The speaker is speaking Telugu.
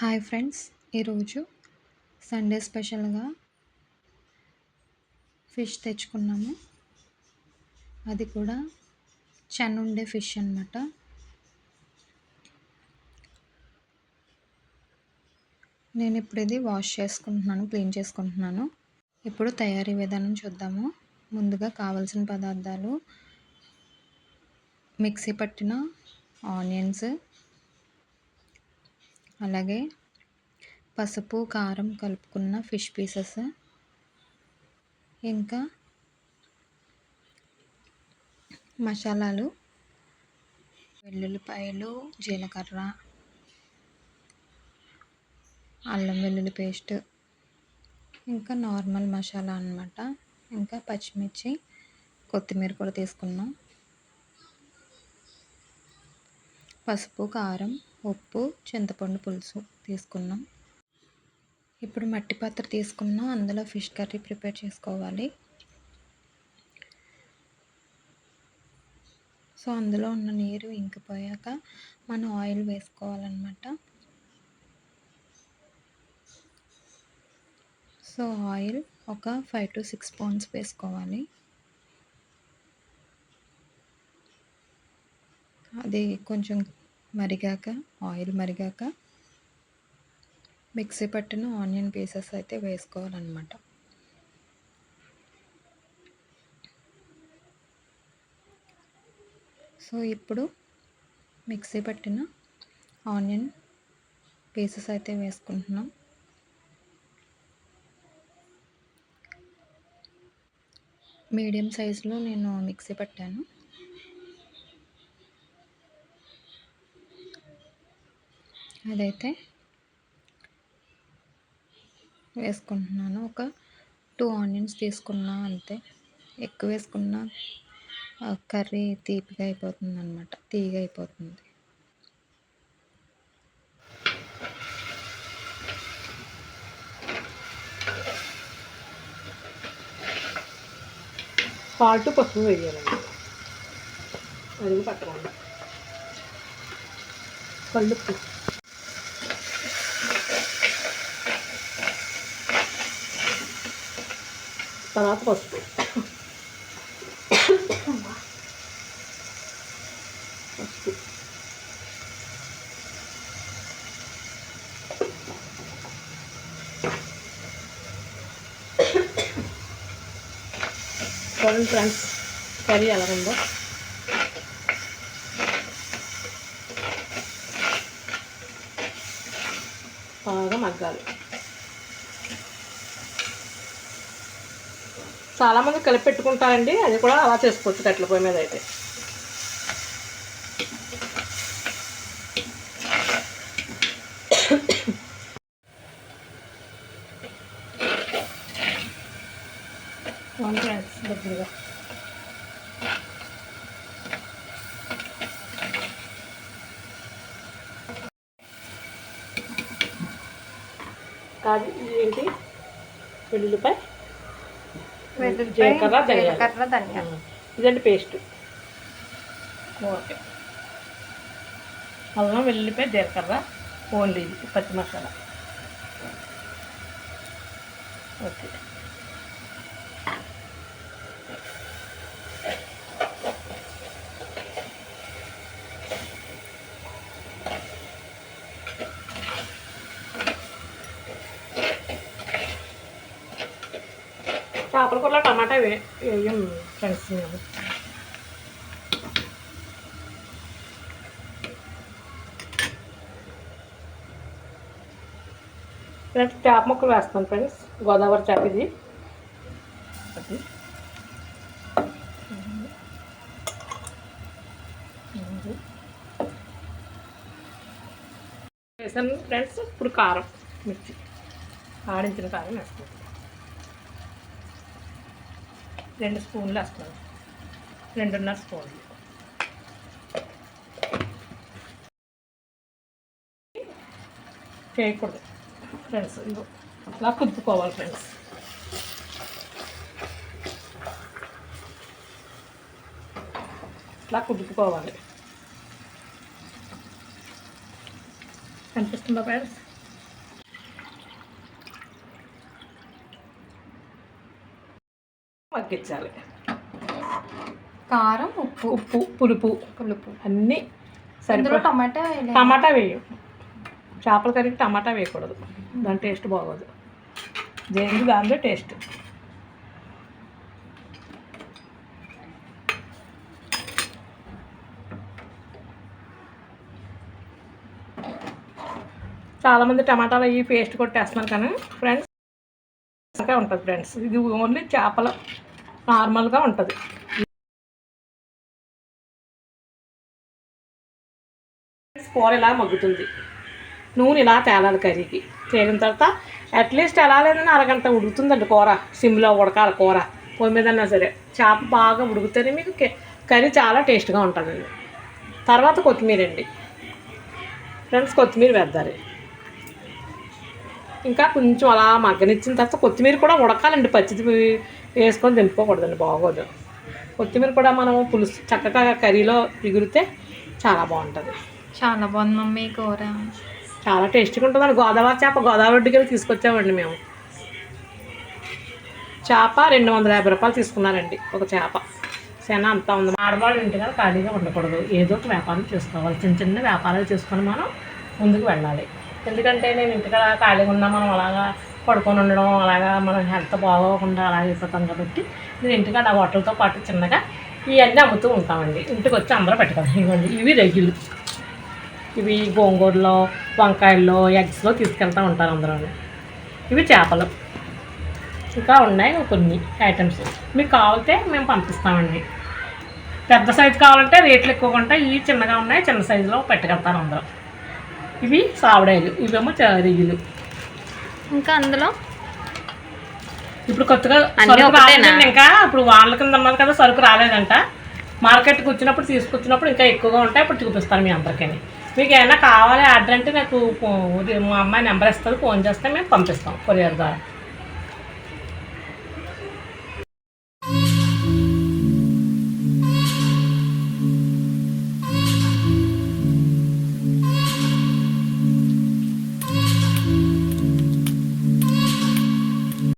హాయ్ ఫ్రెండ్స్, ఈరోజు సండే స్పెషల్గా ఫిష్ తెచ్చుకున్నాము. అది కూడా చెన్నుండే ఫిష్ అనమాట. నేను ఇప్పుడు ఇది వాష్ చేసుకుంటున్నాను, క్లీన్ చేసుకుంటున్నాను. ఇప్పుడు తయారీ విధానం చూద్దాము. ముందుగా కావాల్సిన పదార్థాలు: మిక్సీ పట్టిన ఆనియన్స్, అలాగే పసుపు కారం కలుపుకున్న ఫిష్ పీసెస్, ఇంకా మసాలాలు, వెల్లుల్లిపాయలు, జీలకర్ర, అల్లం వెల్లుల్లి పేస్ట్, ఇంకా నార్మల్ మసాలా అన్నమాట. ఇంకా పచ్చిమిర్చి, కొత్తిమీర కూడా తీసుకున్నాం. పసుపు కారం, ఉప్పు, చింతపండు పులుసు తీసుకున్నాం. ఇప్పుడు మట్టి పాత్ర తీసుకున్నాం, అందులో ఫిష్ కర్రీ ప్రిపేర్ చేసుకోవాలి. సో అందులో ఉన్న నీరు ఇంకిపోయాక మనం ఆయిల్ వేసుకోవాలన్నమాట. సో ఆయిల్ ఒక 5 to 6 స్పూన్స్ వేసుకోవాలి. అది కొంచెం మరిగాక, ఆయిల్ మరిగాక మిక్సీ పట్టిన ఆనియన్ పీసెస్ అయితే వేసుకోవాలన్నమాట. సో ఇప్పుడు మిక్సీ పట్టిన ఆనియన్ పీసెస్ అయితే వేసుకుంటున్నాం. మీడియం సైజులో నేను మిక్సీ పట్టాను. అదైతే వేసుకుంటున్నాను. ఒక 2 ఆనియన్స్ తీసుకున్నా, అంతే. ఎక్కువ వేసుకున్న కర్రీ తీపిగా అయిపోతుంది అన్నమాట, తీయగా అయిపోతుంది. సాల్ట్ పసుపు వేయాలండి. అది పట్టకుండా కల్లుప్పు, తర్వాత పసుపు, చూడండి ఫ్రెండ్స్ కర్రీ ఎలా ఉందో. బాగా మగ్గాలి. చాలామంది కలిపి పెట్టుకుంటారండి, అది కూడా అలా చేసుకోవచ్చు కట్టెల పొయ్యి మీద అయితే. ఫ్రెండ్స్ దగ్గరగా కాదు, ఏంటి వెల్లుల్లిపాయ, జీలకర్ర, ధనియాలు, ఇదండి పేస్ట్. ఓకే, అల్లం వెల్లుల్లిపాయ జీలకర్ర, ఓన్లీ ఇది పచ్చి మసాలా. ఓకే, చేపల కూరలో టమాటా వేయం ఫ్రెండ్స్ మేము. ఫ్రెండ్స్ చేప ముక్కలు వేస్తాను ఫ్రెండ్స్. గోదావరి చేప ఇది. అది వేసాను ఫ్రెండ్స్. ఇప్పుడు కారం, మిర్చి ఆడించిన కారం వేస్తాను. 2 స్పూన్లు వేస్తాను, 2.5 స్పూన్లు. చేయకూడదు ఫ్రెండ్స్, ఇదిగో అలా కుదుపుకోవాలి ఫ్రెండ్స్. ఇట్లా కుదుపుకోవాలి. కనిపిస్తుందా ఫ్రెండ్స్? పక్కించాలి. కారం, ఉప్పు, ఉప్పు, పులుపు అన్నీ ఇందులో సరిపో. టమాటా వేయం, చేపల కర్రీకి టమాటా వేయకూడదు, దాని టేస్ట్ బాగోదు. దేనికి దానిలో టేస్ట్. చాలామంది టమాటాలు అవి పేస్ట్ కొట్టేస్తున్నారు కానీ ఫ్రెండ్స్ ఉంటుంది ఫ్రెండ్స్. ఇది ఓన్లీ చేపల నార్మల్గా ఉంటుంది. కూర ఇలా మగ్గుతుంది, నూనె ఇలా తేలాలి కర్రీకి. తేలిన తర్వాత అట్లీస్ట్ ఎలా లేదని అరగంట ఉడుకుతుందండి కూర. సిమ్లో ఉడకాలి కూర, పొయ్యి మీదన్నా సరే. చేప బాగా ఉడికితేనే మీకు కర్రీ చాలా టేస్ట్గా ఉంటుందండి. తర్వాత కొత్తిమీర అండి ఫ్రెండ్స్, కొత్తిమీర వేద్దాలి. ఇంకా కొంచెం అలా మగ్గనిచ్చిన తర్వాత కొత్తిమీర కూడా ఉడకాలండి, పచ్చిది వేసుకొని దింపుకోకూడదండి, బాగోదు. కొత్తిమీర కూడా మనం పులుసు చక్కగా కర్రీలో ఎగిరితే చాలా బాగుంటుంది. చాలా బాగుంది మమ్మీ కూర, చాలా టేస్టీగా ఉంటుందండి. గోదావరి చేప గోదావరి ఒడ్డుకి తీసుకొచ్చామండి మేము. చేప 250 రూపాయలు తీసుకున్నారండి ఒక చేప. శన అంతా ఉంది. ఆడవాళ్ళు ఇంటిగా ఖాళీగా ఉండకూడదు, ఏదో ఒక వ్యాపారం చేసుకోవాలి. చిన్న చిన్న వ్యాపారాలు చేసుకొని మనం ముందుకు వెళ్ళాలి. ఎందుకంటే నేను ఇంటికాడ ఖాళీగా ఉన్నా మనం అలాగా పడుకొని ఉండడం, అలాగా మనం హెల్త్ బాగోకుండా అలాగే అయిపోతాం కాబట్టి నేను ఇంటికాడ హోటల్తో పాటు చిన్నగా ఇవన్నీ అమ్ముతూ ఉంటామండి. ఇంటికి వచ్చి అందరూ పెట్టుకోవాలి. ఇవ్వండి, ఇవి రొయ్యలు, ఇవి గోంగూరలో, వంకాయల్లో, ఎగ్స్లో తీసుకెళ్తూ ఉంటారు అందరూ. ఇవి చేపలు, ఇంకా ఉన్నాయి కొన్ని ఐటమ్స్. మీకు కావాలంటే మేము పంపిస్తామండి. పెద్ద సైజు కావాలంటే రేట్లు ఎక్కువగా ఉంటాయి. ఇవి చిన్నగా ఉన్నాయి, చిన్న సైజులో పెట్టుకెళ్తారు అందరూ. ఇవి సావడాయిలు, ఇవేమో రొయ్యలు. ఇంకా అందులో ఇప్పుడు కొత్తగా సరుకు రాలేదండి. ఇంకా ఇప్పుడు వాళ్ళ కింద ఉన్నది కదా, సరుకు రాలేదంట. మార్కెట్కి వచ్చినప్పుడు తీసుకొచ్చినప్పుడు ఇంకా ఎక్కువగా ఉంటాయి. ఇప్పుడు చూపిస్తాను మీ అందరికీ. మీకు ఏమైనా కావాలి ఆర్డర్ అంటే నాకు మా అమ్మాయి నెంబర్ ఇస్తుంది, ఫోన్ చేస్తే మేము పంపిస్తాం కొరియర్ ద్వారా.